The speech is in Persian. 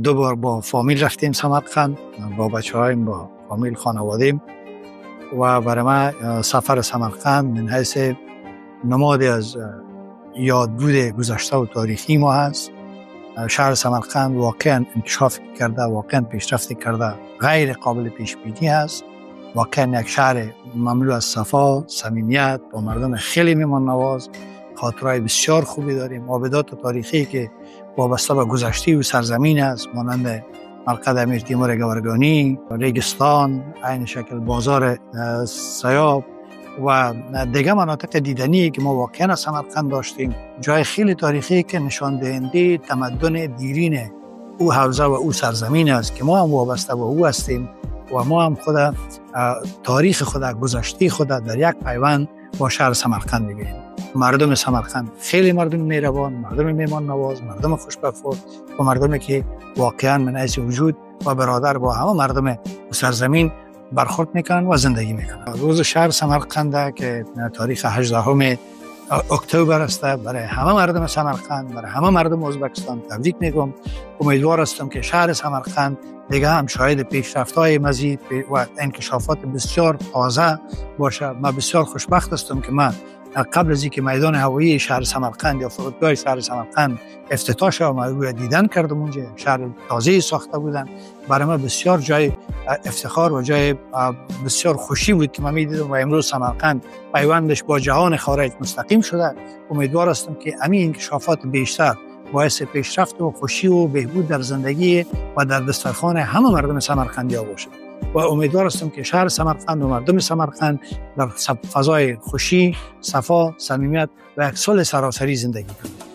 2 بار با فامیل رفتیم سمرقند، با بچه‌هایم، با فامیل خانوادیم و برای ما سفر سمرقند من حیث نمادی از یادبود گذشته و تاریخی ما هست. شهر سمرقند واقعا انکشاف کرده، واقعا پیشرفت کرده، غیر قابل پیش بینی است. واقعا یک شهر مملو از صفا، صمیمیت، با مردم خیلی میهمان نواز. خاطرهای بسیار خوبی داریم. آبدات تاریخی که وابسته به گذشته و سرزمین است، مانند مرقد امیر تیمور گورگانی، ریگستان، عین شکل بازار سیاب و دیگه مناطق دیدنی که ما واقعا از سمرقند داشتیم. جای خیلی تاریخی که نشان دهنده تمدن دیرین او حوزه و او سرزمین است که ما هم وابسته به او هستیم و ما هم خود تاریخ خود، گذشته خود در یک پیوند با شهر سمرقند می‌گیریم. مردم سمرقند خیلی مردم مهربان، مردم میهمان نواز، مردم خوشبخت و مردمی که واقعا من حیث وجود و برادر با همه مردم سرزمین برخورد میکنن و زندگی میکنن. روز شهر سمرقند که تاریخ 18 اکتبر است، برای همه مردم سمرقند، برای همه مردم ازبکستان تبریک میگم. امیدوار هستم که شهر سمرقند دیگه هم شاهد پیشرفت‌های مزید و انکشافات بسیار تازه باشه. من بسیار خوشبخت هستم که من قبل از اینکه میدان هوایی شهر سمرقند یا فرودگاه شهر سمرقند افتتاح شد و من دیدن کردم. اونجا شهر تازه ساخته بودن. برای من بسیار جای افتخار و جای بسیار خوشی بود که من می‌دیدم و امروز سمرقند پیوندش با جهان خارج مستقیم شده. امیدوار هستم که همین انکشافات بیشتر باعث پیشرفت و خوشی و بهبود در زندگی و در دسترخوان همه مردم سمرقندیا باشه و امیدوار هستم که شهر سمرقند و مردم سمرقند در فضای خوشی، صفا، صمیمیت و یک صلح سراسری زندگی کنند.